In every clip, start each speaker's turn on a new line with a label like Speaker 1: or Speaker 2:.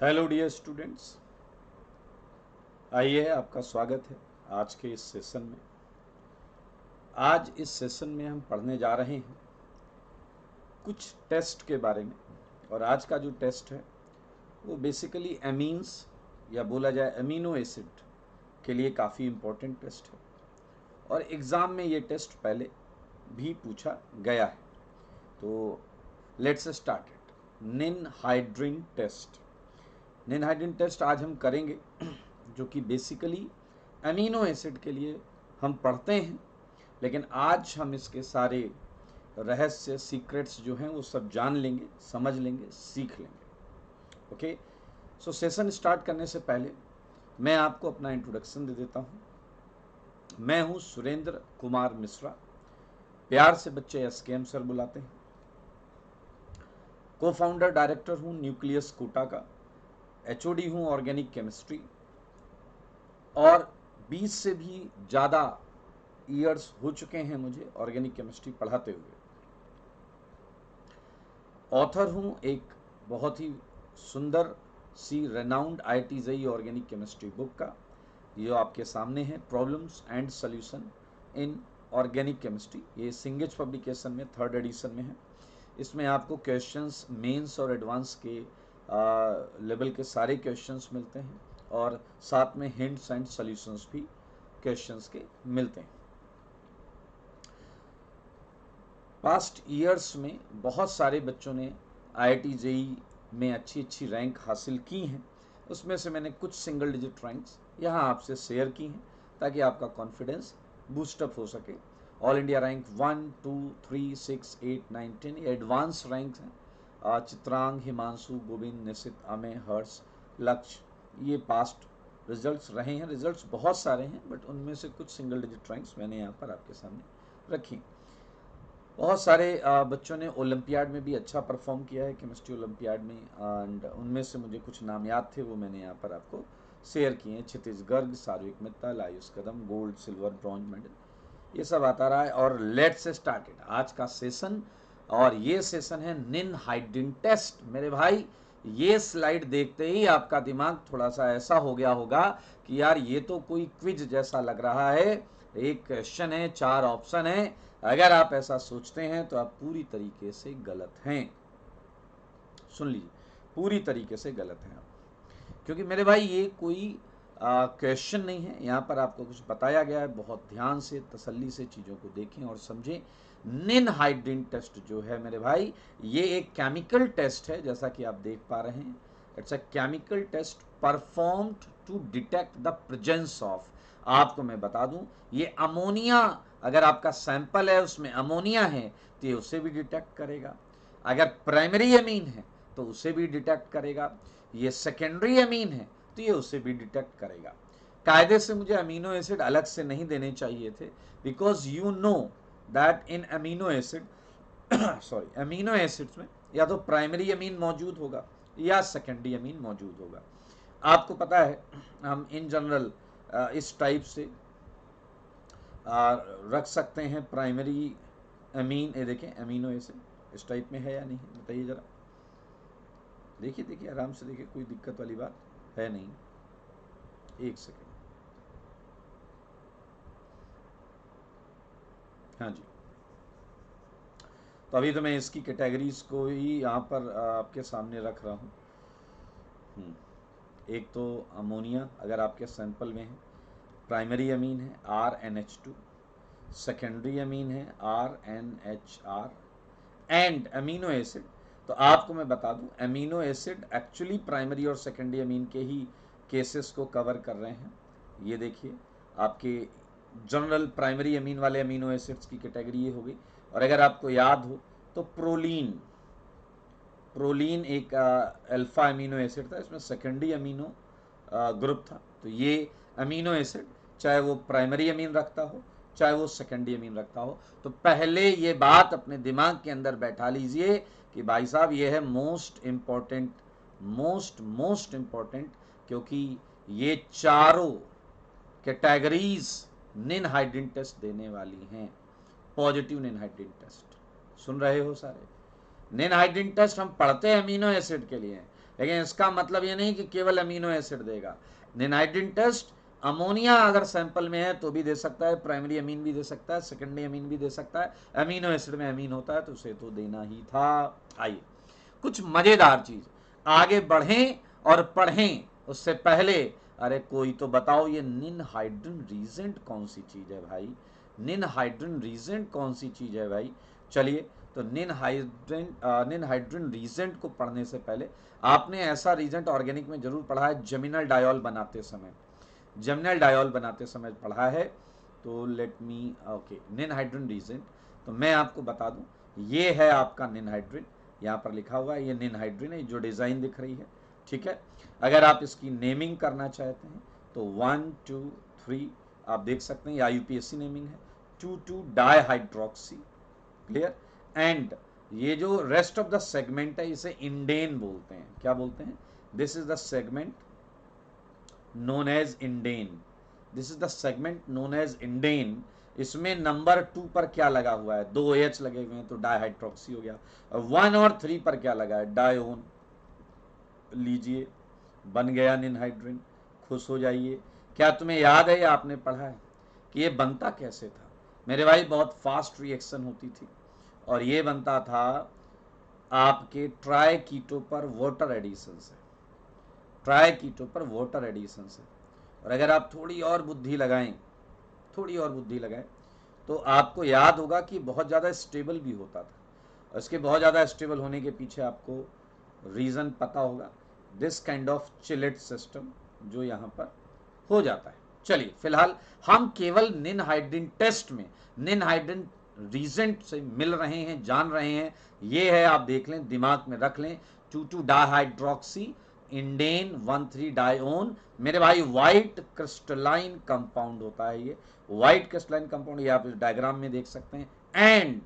Speaker 1: Hello dear students, आइए आपका स्वागत है आज के इस सेशन में। आज इस सेशन में हम पढ़ने जा रहे हैं कुछ टेस्ट के बारे में। और आज का जो टेस्ट है वो बेसिकली एमीन्स या बोला जाए अमीनो एसिड के लिए काफ़ी इम्पोर्टेंट टेस्ट है और एग्ज़ाम में ये टेस्ट पहले भी पूछा गया है। तो let's start it. Ninhydrin test. Ninhydrin test आज हम करेंगे जो कि बेसिकली अमीनो एसिड के लिए हम पढ़ते हैं, लेकिन आज हम इसके सारे रहस्य सीक्रेट्स जो हैं वो सब जान लेंगे, समझ लेंगे, सीख लेंगे। ओके, सो सेशन स्टार्ट करने से पहले मैं आपको अपना इंट्रोडक्शन दे देता हूँ। मैं हूँ सुरेंद्र कुमार मिश्रा, प्यार से बच्चे SKM सर बुलाते हैं। को फाउंडर डायरेक्टर हूँ न्यूक्लियस कोटा का, HOD हूँ ऑर्गेनिक केमिस्ट्री और 20 से भी ज़्यादा ईयर्स हो चुके हैं मुझे ऑर्गेनिक केमिस्ट्री पढ़ाते हुए। ऑथर हूँ एक बहुत ही सुंदर सी renowned IIT JEE organic chemistry book का, जो आपके सामने है, problems and solution in organic chemistry. ये सिंगेज पब्लिकेशन में 3rd एडिशन में है। इसमें आपको क्वेश्चंस मेंस और एडवांस के लेवल के सारे क्वेश्चंस मिलते हैं और साथ में हिंट्स एंड सॉल्यूशंस भी क्वेश्चंस के मिलते हैं। पास्ट ईयर्स में बहुत सारे बच्चों ने IIT JEE में अच्छी अच्छी रैंक हासिल की हैं। उसमें से मैंने कुछ सिंगल डिजिट रैंक्स यहाँ आपसे शेयर की हैं ताकि आपका कॉन्फिडेंस बूस्टअप हो सके। ऑल इंडिया रैंक 1, 2, 3, 6, 8, 9, 10 ये एडवांस रैंक्स हैं। चित्रांग, हिमांशु, गोविंद, निशित, अमेय, हर्ष, लक्ष्य, ये पास्ट रिजल्ट्स रहे हैं। रिजल्ट्स बहुत सारे हैं बट उनमें से कुछ सिंगल डिजिट रैंक्स मैंने यहाँ पर आपके सामने रखी। बहुत सारे बच्चों ने ओलंपियाड में भी अच्छा परफॉर्म किया है, केमिस्ट्री ओलंपियाड में, एंड उनमें से मुझे कुछ नाम याद थे, वो मैंने यहाँ पर आपको शेयर किए हैं। क्षितिज गर्ग, सार्विक मित्तल, आयुष कदम, गोल्ड, सिल्वर, ब्रॉन्ज मेडल, ये सब आता रहा है। और लेट्स स्टार्ट इट, आज का सेशन। और ये सेशन है निनहाइड्रिन टेस्ट। मेरे भाई, ये स्लाइड देखते ही आपका दिमाग थोड़ा सा ऐसा हो गया होगा कि यार ये तो कोई क्विज जैसा लग रहा है, एक क्वेश्चन है, 4 ऑप्शन है। अगर आप ऐसा सोचते हैं तो आप पूरी तरीके से गलत हैं। सुन लीजिए, पूरी तरीके से गलत हैं आप, क्योंकि मेरे भाई ये कोई क्वेश्चन नहीं है। यहाँ पर आपको कुछ बताया गया है, बहुत ध्यान से तसल्ली से चीज़ों को देखें और समझें। निनहाइड्रिन टेस्ट जो है मेरे भाई, ये एक केमिकल टेस्ट है, जैसा कि आप देख पा रहे हैं। It's a chemical test performed to detect the presence of, आपको मैं बता दूं, ये अमोनिया, अगर आपका सैंपल है उसमें अमोनिया है तो ये उसे भी डिटेक्ट करेगा। अगर प्राइमरी अमीन है तो उसे भी डिटेक्ट करेगा। ये सेकेंडरी अमीन है तो ये उसे भी डिटेक्ट करेगा। कायदे से मुझे अमीनो एसिड अलग से नहीं देने चाहिए थे, because you know that in amino acid sorry amino acids में या तो प्राइमरी अमीन मौजूद होगा या सेकेंडरी अमीन मौजूद होगा। आपको पता है हम इन जनरल इस टाइप से रख सकते हैं प्राइमरी अमीन। ये देखें अमीनो एसिड इस टाइप में है या नहीं, बताइए जरा। देखिए देखिए आराम से देखिए, कोई दिक्कत वाली बात है नहीं। एक सेकेंड, हाँ जी। तो अभी तो मैं इसकी कैटेगरीज को ही यहाँ पर आपके सामने रख रहा हूँ। एक तो अमोनिया अगर आपके सैंपल में है, प्राइमरी अमीन है RNH2, सेकेंडरी अमीन है RNHR, एंड अमीनो एसिड। तो आपको मैं बता दूं, अमीनो एसिड एक्चुअली प्राइमरी और सेकेंडरी अमीन के ही केसेस को कवर कर रहे हैं। ये देखिए, आपके जनरल प्राइमरी अमीन वाले अमीनो एसिड्स की कैटेगरी ये हो गई। और अगर आपको याद हो तो प्रोलीन, प्रोलीन एक अल्फा अमीनो एसिड था, इसमें सेकेंडरी अमीनो ग्रुप था। तो ये अमीनो एसिड चाहे वो प्राइमरी अमीन रखता हो चाहे वो सेकेंडरी अमीन रखता हो, तो पहले ये बात अपने दिमाग के अंदर बैठा लीजिए कि भाई साहब ये है मोस्ट इंपॉर्टेंट, मोस्ट इंपॉर्टेंट, क्योंकि ये चारों कैटेगरीज निनहाइड्रिन टेस्ट देने वाली हैं। पॉजिटिव निनहाइड्रिन टेस्ट, सुन रहे हो सारे? निनहाइड्रिन टेस्ट हम पढ़ते हैं अमीनो एसिड के लिए, लेकिन इसका मतलब ये नहीं कि केवल अमीनो एसिड देगा। निनहाइड्रीन टेस्ट अमोनिया अगर सैंपल में है तो भी दे सकता है, प्राइमरी अमीन भी दे सकता है, सेकेंडरी अमीन भी दे सकता है, अमीनो एसिड में अमीन होता है तो उसे तो देना ही था। आइए कुछ मजेदार चीज, आगे बढ़ें और पढ़ें उससे पहले अरे कोई तो बताओ ये निनहाइड्रीन रीजेंट कौन सी चीज है भाई, निनहाइड्रीन रीजेंट कौन सी चीज है भाई। चलिए तो निनहाइड्रीन रीजेंट को पढ़ने से पहले आपने ऐसा रीजेंट ऑर्गेनिक में जरूर पढ़ा है, जमिनल डायोल बनाते समय, जमिनल डायोल बनाते समय पढ़ा है। तो let me okay ninhydrin reagent, तो मैं आपको बता दूं ये है आपका निनहाइड्रीन, यहाँ पर लिखा हुआ है ये निनहाइड्रीन है, जो डिजाइन दिख रही है, ठीक है। अगर आप इसकी नेमिंग करना चाहते हैं तो 1 2 3 आप देख सकते हैं, ये यूपीएससी नेमिंग है, 2 डाईहाइड्रोक्सी, क्लियर। एंड ये जो रेस्ट ऑफ द सेगमेंट है इसे इंडेन बोलते हैं, क्या बोलते हैं, this is the segment known as indane, this is the segment known as indane. इसमें नंबर 2 पर क्या लगा हुआ है, 2 H लगे हुए हैं तो डाईहाइड्रोक्सी हो गया, और 1 और 3 पर क्या लगा है, डायोन, लीजिए बन गया निनहाइड्रीन, खुश हो जाइए। क्या तुम्हें याद है या आपने पढ़ा है कि ये बनता कैसे था मेरे भाई, बहुत फास्ट रिएक्शन होती थी और ये बनता था आपके ट्राई कीटो पर वाटर एडिशन से, ट्राई कीटो पर वाटर एडिशन से। और अगर आप थोड़ी और बुद्धि लगाएं, थोड़ी और बुद्धि लगाएं तो आपको याद होगा कि बहुत ज़्यादा स्टेबल भी होता था। इसके बहुत ज़्यादा स्टेबल होने के पीछे आपको रीज़न पता होगा, this kind of chelate system जो यहाँ पर हो जाता है। चलिए फिलहाल हम केवल निनहाइड्रीन टेस्ट में निनहाइड्रीन रीजेंट से मिल रहे हैं, जान रहे हैं, ये है, आप देख लें, दिमाग में रख लें, 2 डाईहाइड्रोक्सी इंडेन 1 डायोन मेरे भाई, व्हाइट क्रिस्टलाइन कंपाउंड होता है ये, व्हाइट क्रिस्टलाइन कंपाउंड, ये आप इस डायग्राम में देख सकते हैं। एंड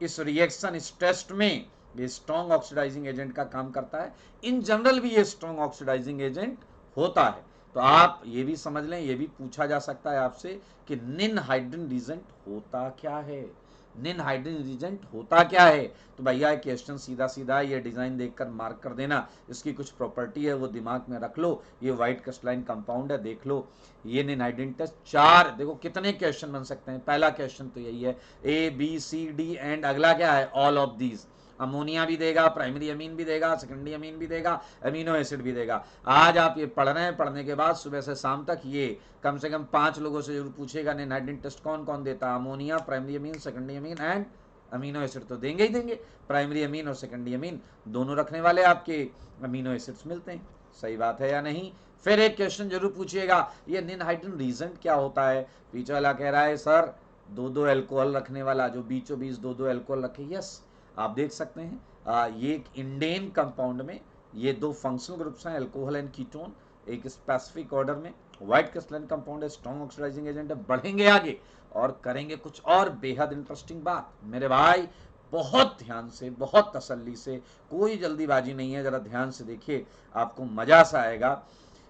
Speaker 1: इस रिएक्शन, इस टेस्ट में ये स्ट्रॉन्ग ऑक्सीडाइजिंग एजेंट का काम करता है, इन जनरल भी ये स्ट्रॉन्ग ऑक्सीडाइजिंग एजेंट होता है। तो आप ये भी समझ लें, ये भी पूछा जा सकता है आपसे कि निनहाइड्रीन रीजेंट होता क्या है, निनहाइड्रीन रीजेंट होता क्या है। तो भैया क्वेश्चन सीधा सीधा ये डिजाइन देखकर मार्क कर देना, इसकी कुछ प्रॉपर्टी है वो दिमाग में रख लो, ये व्हाइट क्रिस्टलाइन कंपाउंड है, देख लो ये निनहाइड्रीन टेस्ट। 4 देखो कितने क्वेश्चन बन सकते हैं, पहला क्वेश्चन तो यही है ABCD एंड अगला क्या है, ऑल ऑफ दीज, अमोनिया भी देगा, प्राइमरी अमीन भी देगा, सेकेंडरी अमीन भी देगा, अमीनो एसिड भी देगा। आज आप ये पढ़ रहे हैं, पढ़ने के बाद सुबह से शाम तक ये कम से कम 5 लोगों से जरूर पूछेगा निनहाइड्रीन टेस्ट कौन कौन देता है, ammonia, primary amine, secondary amine and amino acid तो देंगे ही देंगे, प्राइमरी अमीन और सेकेंडरी अमीन दोनों रखने वाले आपके अमीनो एसिड्स मिलते हैं, सही बात है या नहीं। फिर एक क्वेश्चन जरूर पूछिएगा, ये निनहाइड्रीन रीजेंट क्या होता है, पीछे वाला कह रहा है सर 2 अल्कोहल रखने वाला, जो बीचों बीच 2 अल्कोहल रखे, यस आप देख सकते हैं ये एक इंडेन कंपाउंड में ये 2 फंक्शनल ग्रुप्स हैं, अल्कोहल एंड कीटोन, एक स्पेसिफिक ऑर्डर में, व्हाइट क्रिस्टलाइन कंपाउंड है, स्ट्रॉन्ग ऑक्सीडाइजिंग एजेंट है। बढ़ेंगे आगे और करेंगे कुछ और बेहद इंटरेस्टिंग बात मेरे भाई, बहुत ध्यान से, बहुत तसल्ली से, कोई जल्दीबाजी नहीं है, जरा ध्यान से देखिए आपको मजा सा आएगा।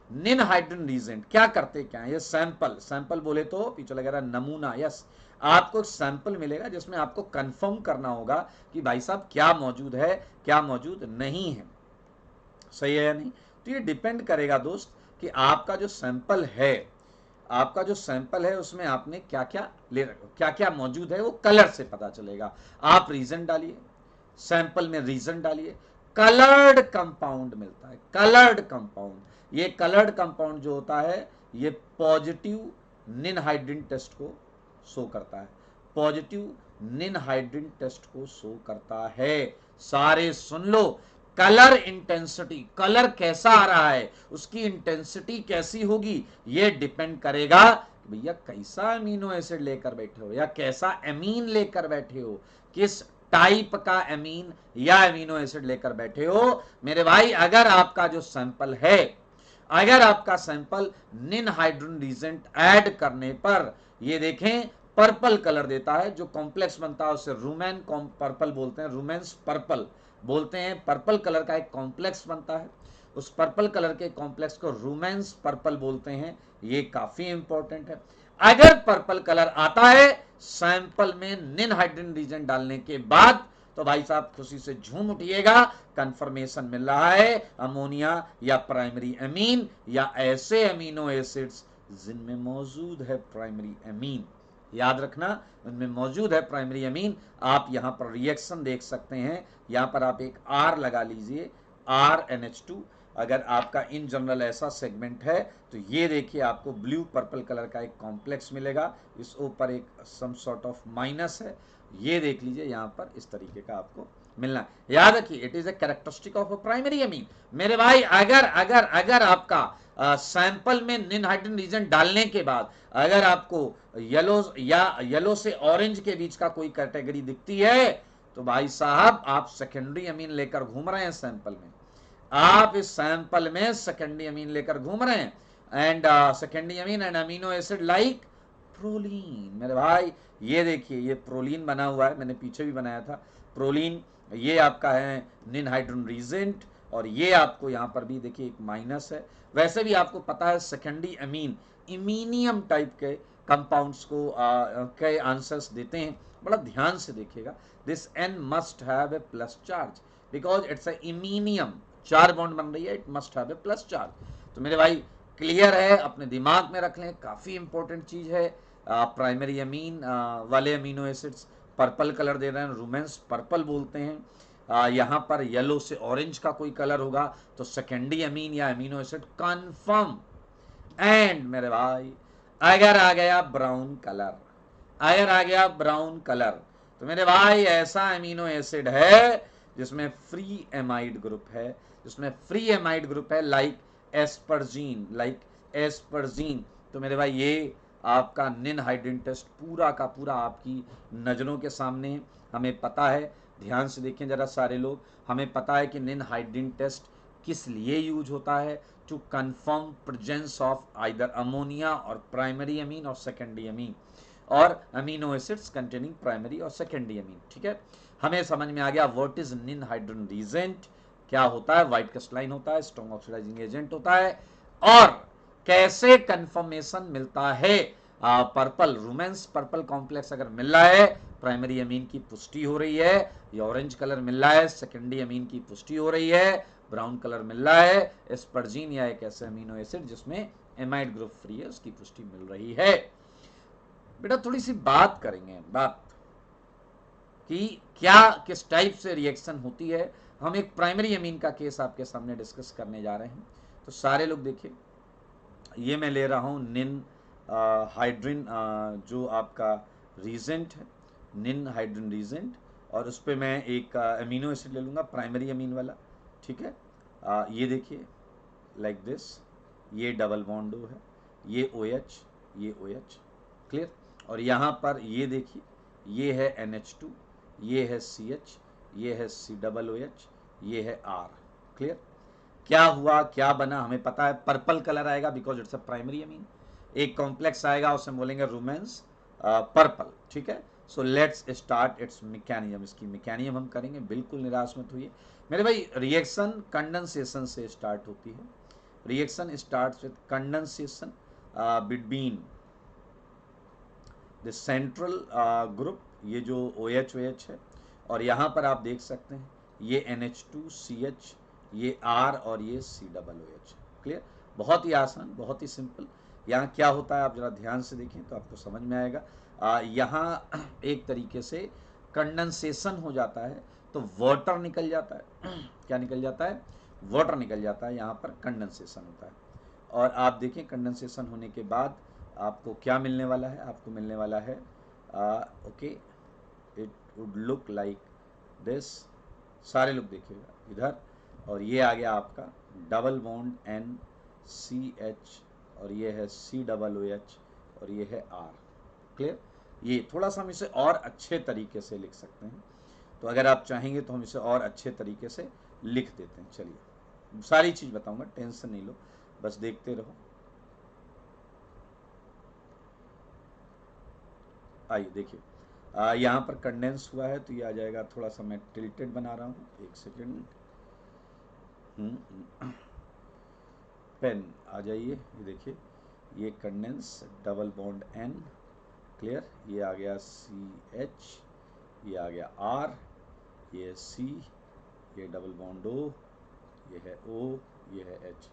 Speaker 1: निनहाइड्रीन रीजेंट क्या करते क्या है, ये सैंपल, सैंपल बोले तो पीछे लग रहा है नमूना, यस आपको एक सैंपल मिलेगा जिसमें आपको कंफर्म करना होगा कि भाई साहब क्या मौजूद है, क्या मौजूद नहीं है, सही है या नहीं। तो ये डिपेंड करेगा दोस्त कि आपका जो सैंपल है, आपका जो सैंपल है उसमें आपने क्या क्या ले रखा, क्या क्या मौजूद है वो कलर से पता चलेगा। आप रीजन डालिए, सैंपल में रीजन डालिए, कलर्ड कंपाउंड मिलता है, कलर्ड कंपाउंड। ये कलर्ड कंपाउंड जो होता है ये पॉजिटिव निनहाइड्रीन टेस्ट को शो करता है, पॉजिटिव निनहाइड्रीन टेस्ट को शो करता है। सारे सुन लो, कलर इंटेंसिटी, कलर कैसा आ रहा है, उसकी इंटेंसिटी कैसी होगी, ये डिपेंड करेगा भैया कैसा अमीनो एसिड लेकर बैठे हो या कैसा अमीन लेकर बैठे हो, किस टाइप का अमीन या अमीनो एसिड लेकर बैठे हो मेरे भाई। अगर आपका जो सैंपल है, अगर आपका सैंपल निनहाइड्रीन रीजेंट ऐड करने पर ये देखें पर्पल कलर देता है, जो कॉम्प्लेक्स बनता है उसे रूमेन पर्पल बोलते हैं, रूमेन्स पर्पल बोलते हैं, पर्पल कलर का एक कॉम्प्लेक्स बनता है, उस पर्पल कलर के कॉम्प्लेक्स को रूमेन्स पर्पल बोलते हैं, ये काफी इंपॉर्टेंट है। अगर पर्पल कलर आता है सैंपल में निनहाइड्रीन रीजेंट डालने के बाद, तो भाई साहब खुशी से झूम उठिएगा, कंफर्मेशन मिल रहा है अमोनिया या प्राइमरी अमीन या ऐसे अमीनो एसिड्स जिनमें मौजूद है प्राइमरी अमीन। याद रखना, उनमें मौजूद है प्राइमरी अमीन। आप यहां पर रिएक्शन देख सकते हैं, यहां पर आप एक आर लगा लीजिए, RNH2। अगर आपका इन जनरल ऐसा सेगमेंट है तो ये देखिए आपको ब्लू पर्पल कलर का एक कॉम्प्लेक्स मिलेगा, इस ऊपर एक सम सॉर्ट ऑफ माइनस है, ये देख लीजिए यहां पर इस तरीके का आपको मिलना। याद रखिए it is a characteristic of a primary amine. मेरे भाई अगर अगर अगर आपका सैंपल में निन हाइड्रोजन रीजन डालने के बाद अगर आपको येलो से ऑरेंज के बीच का कोई कैटेगरी दिखती है तो भाई साहब आप सेकेंडरी अमीन लेकर घूम रहे हैं सैंपल में, आप इस सैंपल में सेकेंडरी अमीन लेकर घूम रहे हैं। And secondary amine and amino acid like proline. मेरे भाई ये देखिए ये प्रोलीन बना हुआ है, मैंने पीछे भी बनाया था प्रोलीन, ये आपका है निन हाइड्रोजन रीजेंट, और ये आपको यहां पर भी देखिए एक माइनस है। वैसे भी आपको पता है सेकेंडरी अमीन इमीनियम टाइप के कंपाउंड्स को के आंसर्स देते हैं, बड़ा ध्यान से देखिएगा। This N must have a plus charge because it's a iminium, 4 bond बन रही है, it must have a plus charge. तो मेरे भाई क्लियर है, अपने दिमाग में रख लें, काफी इंपॉर्टेंट चीज है। प्राइमरी अमीन वाले अमीनो एसिड्स पर्पल कलर दे रहे हैं, रूमेंस पर्पल बोलते हैं। यहां पर येलो से ऑरेंज का कोई कलर होगा तो सेकेंडरी अमीन या अमीनो एसिड कंफर्म। एंड मेरे भाई अगर आ गया ब्राउन कलर, अगर आ गया ब्राउन कलर तो मेरे भाई ऐसा अमीनो एसिड है जिसमें फ्री एमाइड ग्रुप है, जिसमें फ्री एमाइड ग्रुप है लाइक एस्पर्जीन। तो मेरे भाई ये आपका निन हाइड्रोजन टेस्ट पूरा का पूरा आपकी नजरों के सामने है, हमें पता है। ध्यान से देखें जरा सारे लोग, हमें पता है कि निन हाइड्रोजन टेस्ट किस लिए यूज होता है, to confirm presence of either ammonia और प्राइमरी अमीन और सेकेंडरी अमीन और अमीनो एसिड्स कंटेनिंग प्राइमरी और सेकेंडरी अमीन। ठीक है, हमें समझ में आ गया what is ninhydrin reagent, क्या होता है, व्हाइट क्रिस्टलाइन होता है, स्ट्रॉन्ग ऑक्सीडाइजिंग एजेंट होता है, और कैसे कंफर्मेशन मिलता है। पर्पल रूमेंस पर्पल कॉम्प्लेक्स अगर मिल रहा है प्राइमरी अमीन की पुष्टि हो रही है, या ऑरेंज कलर मिल रहा है सेकेंडरी अमीन की पुष्टि हो रही है, ब्राउन कलर मिल रहा है एस्पर्जीन या एक ऐसे अमीनो एसिड जिसमें एमाइड ग्रुप फ्री है उसकी पुष्टि मिल रही है। बेटा थोड़ी सी बात करेंगे, बात कि क्या किस टाइप से रिएक्शन होती है। हम एक प्राइमरी अमीन का केस आपके सामने डिस्कस करने जा रहे हैं। तो सारे लोग देखिए, ये मैं ले रहा हूं निन हाइड्रोजन जो आपका रीजेंट है, निन हाइड्रोजन रीजेंट, और उस पर मैं एक अमीनो एसिड ले लूंगा प्राइमरी अमीन वाला। ठीक है, ये देखिए लाइक दिस, ये डबल बॉन्ड है, ये OH, ये OH, क्लियर। और यहाँ पर ये देखिए ये है NH2, ये है CH, ये है COOH, ये है R, क्लियर। क्या हुआ क्या बना हमें पता है, पर्पल कलर आएगा because it's a primary amine, एक कॉम्प्लेक्स आएगा उसे बोलेंगे रूमेंस पर्पल। ठीक है, so let's start it's mechanism, इसकी मैकेनिज्म हम करेंगे, बिल्कुल निराश मत होइए मेरे भाई। रिएक्शन कंडेंसेशन से स्टार्ट होती है, reaction starts with condensation between the central group, ये जो OH है, और यहाँ पर आप देख सकते हैं ये NH2 CH, ये R और ये COOH, क्लियर। बहुत ही आसान, बहुत ही सिंपल। यहाँ क्या होता है आप जरा ध्यान से देखें तो आपको समझ में आएगा। यहाँ एक तरीके से कंडेंसेशन हो जाता है तो वाटर निकल जाता है क्या निकल जाता है, वाटर निकल जाता है, यहाँ पर कंडेंसेशन होता है। और आप देखें कंडेंसेशन होने के बाद आपको क्या मिलने वाला है, आपको मिलने वाला है okay, it would look like this. सारे लोग देखिएगा इधर, और ये आ गया आपका डबल बॉन्ड NCH, और ये है COOH, और ये है R, क्लियर। ये थोड़ा सा हम इसे और अच्छे तरीके से लिख सकते हैं, तो अगर आप चाहेंगे तो हम इसे और अच्छे तरीके से लिख देते हैं। चलिए सारी चीज बताऊंगा, टेंशन नहीं लो, बस देखते रहो। आइए देखिए, यहाँ पर कंडेंस हुआ है तो ये आ जाएगा, थोड़ा सा मैं टिल्टेड बना रहा हूँ, एक सेकेंड। पेन आ जाइए, ये देखिए ये condense double bond N, clear, ये आ गया CH, ये आ गया R, ये है C, ये डबल बॉन्ड O, ये है O, ये है H।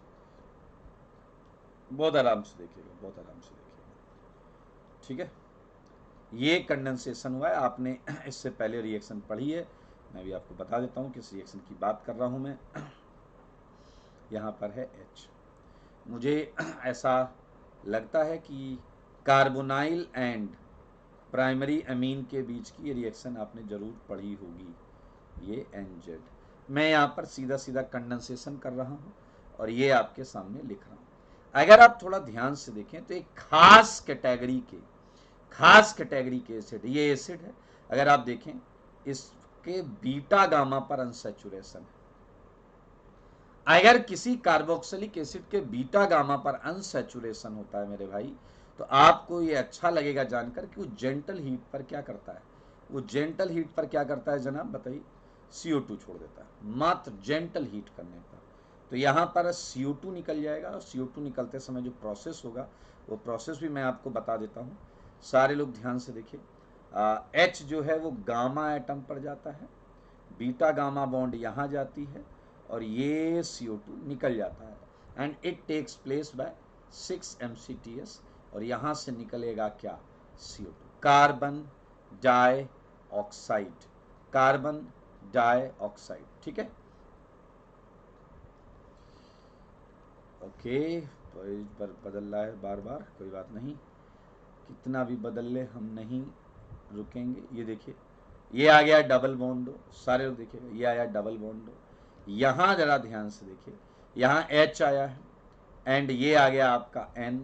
Speaker 1: बहुत आराम से देखिएगा, बहुत आराम से देखिएगा, ठीक है। ये कंडेंसेशन हुआ है। आपने इससे पहले रिएक्शन पढ़ी है, मैं भी आपको बता देता हूँ किस रिएक्शन की बात कर रहा हूँ मैं। यहाँ पर है H। मुझे ऐसा लगता है कि कार्बोनाइल एंड प्राइमरी अमीन के बीच की रिएक्शन आपने जरूर पढ़ी होगी, ये NZ। मैं यहाँ पर सीधा सीधा कंडेंसेशन कर रहा हूँ और ये आपके सामने लिख रहा हूँ। अगर आप थोड़ा ध्यान से देखें तो एक खास कैटेगरी के एसिड, ये एसिड है, अगर आप देखें इसके बीटा गामा पर अनसैचुरेशन है। अगर किसी कार्बोक्सिलिक एसिड के बीटा गामा पर अनसैचुरेशन होता है मेरे भाई, तो आपको ये अच्छा लगेगा जानकर कि वो जेंटल हीट पर क्या करता है। वो जेंटल हीट पर क्या करता है जनाब, बताइए? CO2 छोड़ देता है, मात्र जेंटल हीट करने पर। तो यहाँ पर CO2 निकल जाएगा और CO2 निकलते समय जो प्रोसेस होगा वो प्रोसेस भी मैं आपको बता देता हूँ। सारे लोग ध्यान से देखिए। H जो है वो गामा एटम पर जाता है, बीटा गामा बॉन्ड यहाँ जाती है और ये CO2 निकल जाता है and it takes place by 6 MCTS और यहाँ से निकलेगा क्या, CO2, carbon dioxide, carbon dioxide, ठीक है। ओके, तो इस पर बदल रहा है बार बार, कोई बात नहीं, कितना भी बदल ले हम नहीं रुकेंगे। ये देखिए, ये आ गया डबल बॉन्ड, सारे लोग देखिएगा, ये आया डबल बॉन्ड। यहाँ जरा ध्यान से देखिए, यहाँ H आया है एंड ये आ गया आपका N,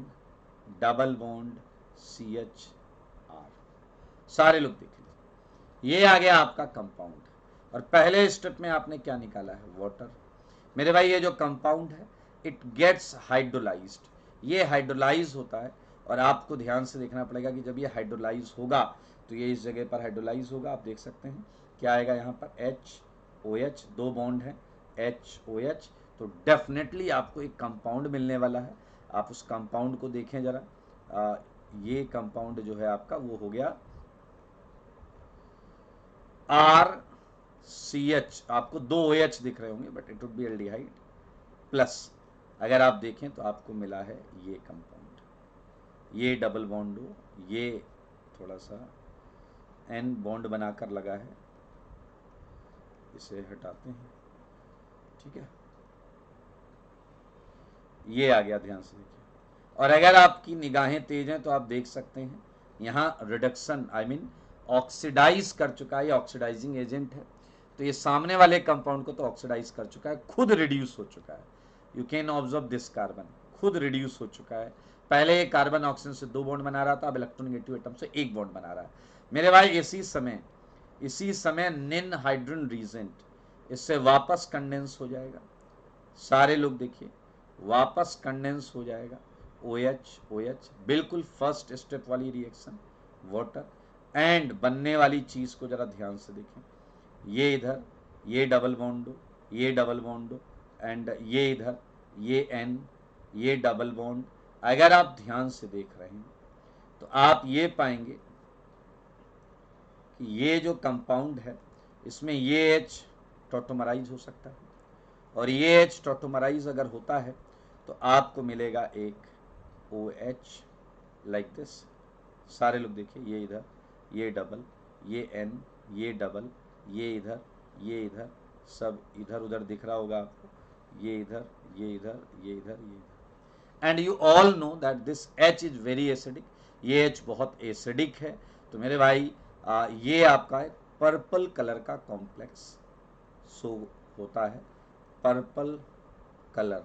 Speaker 1: डबल बॉन्ड CHR। सारे लोग देख लीजिए, ये आ गया आपका कंपाउंड और पहले स्टेप में आपने क्या निकाला है, वाटर। मेरे भाई ये जो कंपाउंड है इट गेट्स हाइड्रोलाइज्ड, ये हाइड्रोलाइज होता है और आपको ध्यान से देखना पड़ेगा कि जब ये हाइड्रोलाइज होगा तो ये इस जगह पर हाइड्रोलाइज होगा। आप देख सकते हैं क्या आएगा यहाँ पर, HOH, दो बॉन्ड है HOH, तो डेफिनेटली आपको एक कंपाउंड मिलने वाला है। आप उस कंपाउंड को देखें जरा, ये कंपाउंड जो है आपका वो हो गया RCH, आपको दो OH दिख रहे होंगे but it would be aldehyde plus, अगर आप देखें तो आपको मिला है ये कंपाउंड, ये डबल बॉन्ड हो, ये थोड़ा सा N बॉन्ड बनाकर लगा है, इसे हटाते हैं, ठीक है, ये आ गया, ध्यान से देखिए। और अगर आपकी निगाहें तेज हैं तो आप देख सकते हैं यहाँ रिडक्शन, आई मीन ऑक्सीडाइज कर चुका है, ये ऑक्सीडाइजिंग एजेंट है, तो ये सामने वाले कंपाउंड को तो ऑक्सीडाइज कर चुका है, खुद रिड्यूस हो चुका है। You can observe this, carbon खुद रिड्यूस हो चुका है। पहले ये कार्बन ऑक्सीजन से दो बॉन्ड बना रहा था, अब इलेक्ट्रोनेगेटिव एटम से एक बॉन्ड बना रहा है। मेरे भाई इसी समय निन हाइड्रोजन रीजेंट इससे वापस कंडेंस हो जाएगा, सारे लोग देखिए, वापस कंडेंस हो जाएगा OH, बिल्कुल फर्स्ट स्टेप वाली रिएक्शन, वाटर, एंड बनने वाली चीज को जरा ध्यान से देखें, ये इधर ये डबल बॉन्ड, ये डबल बॉन्ड एंड ये इधर ये N, ये डबल बॉन्ड। अगर आप ध्यान से देख रहे हैं तो आप ये पाएंगे कि ये जो कंपाउंड है इसमें ये H टॉटोमराइज हो सकता है और ये H टॉटोमराइज अगर होता है तो आपको मिलेगा एक OH लाइक दिस। सारे लोग देखिए, ये इधर ये डबल, ये N, ये डबल, ये इधर ये इधर, सब इधर उधर दिख रहा होगा आपको, ये इधर ये इधर ये इधर ये इधर, and you all know that this H is very acidic, ये H बहुत एसिडिक है। तो मेरे भाई ये आपका पर्पल कलर का कॉम्प्लेक्स शो होता है, पर्पल कलर,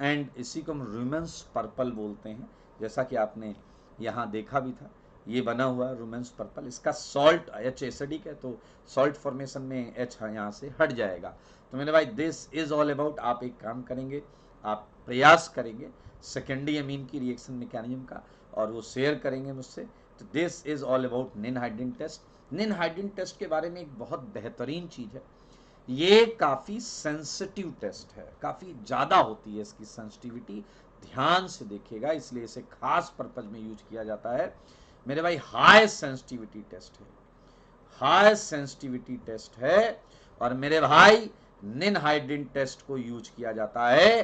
Speaker 1: एंड इसी को हम रूमेंस पर्पल बोलते हैं, जैसा कि आपने यहाँ देखा भी था, ये बना हुआ है रूमेंस पर्पल। इसका सॉल्ट H एसिडिक है तो सॉल्ट फॉर्मेशन में H यहाँ से हट जाएगा। तो मेरे भाई दिस इज ऑल अबाउट, आप एक काम करेंगे, आप प्रयास करेंगे सेकेंडरी अमीन की रिएक्शन मैकेनिज्म का और वो शेयर करेंगे मुझसे। तो दिस इज ऑल अबाउट निन हाइड्रोजन टेस्ट। निन हाइड्रोजन टेस्ट के बारे में एक बहुत बेहतरीन चीज है, ये काफी सेंसिटिव टेस्ट है, काफी ज्यादा होती है इसकी सेंसिटिविटी, ध्यान से देखिएगा, इसलिए इसे खास पर्पज में यूज किया जाता है। मेरे भाई हाई सेंसिटिविटी टेस्ट है, हाई सेंसिटिविटी टेस्ट है। और मेरे भाई निनहाइडिन टेस्ट को यूज किया जाता है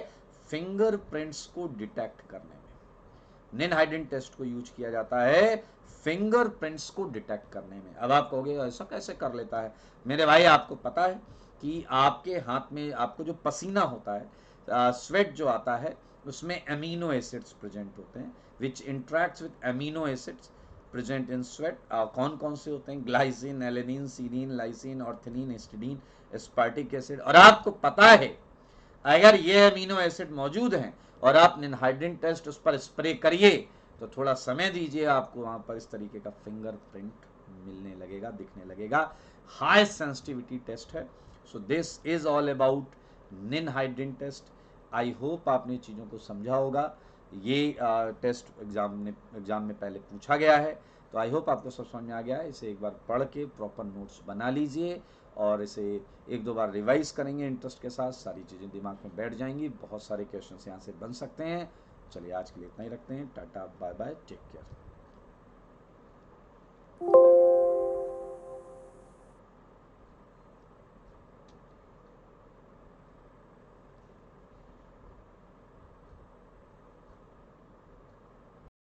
Speaker 1: फिंगरप्रिंट्स को डिटेक्ट करने में। निनहाइडिन टेस्ट को यूज किया जाता है फिंगरप्रिंट्स को डिटेक्ट करने में। अब आप कहोगे ऐसा कैसे कर लेता है? मेरे भाई आपको पता है कि आपके हाथ में आपको जो पसीना होता है, स्वेट जो आता है, उसमें अमीनो एसिड्स प्रेजेंट होते हैं which interacts with amino acids present in sweat. कौन कौन से होते हैं? Glycine, alanine, serine, lysine, ornithine, histidine, aspartic acid. और आपको पता है अगर ये अमीनो एसिड मौजूद हैं और आप निनहाइड्रिन टेस्ट उस पर स्प्रे करिए तो थोड़ा समय दीजिए, आपको वहां पर इस तरीके का फिंगरप्रिंट मिलने लगेगा, दिखने लगेगा। हाई सेंसिटिविटी टेस्ट है। So this is all about ninhydrin test. I hope आपने चीज़ों को समझा होगा। ये टेस्ट एग्जाम में पहले पूछा गया है, तो आई होप आपको सब समझ में आ गया है। इसे एक बार पढ़ के प्रॉपर नोट्स बना लीजिए और इसे एक दो बार रिवाइज करेंगे इंटरेस्ट के साथ, सारी चीज़ें दिमाग में बैठ जाएंगी। बहुत सारे क्वेश्चंस यहाँ से बन सकते हैं। चलिए आज के लिए इतना ही रखते हैं। Tata, bye bye, take care.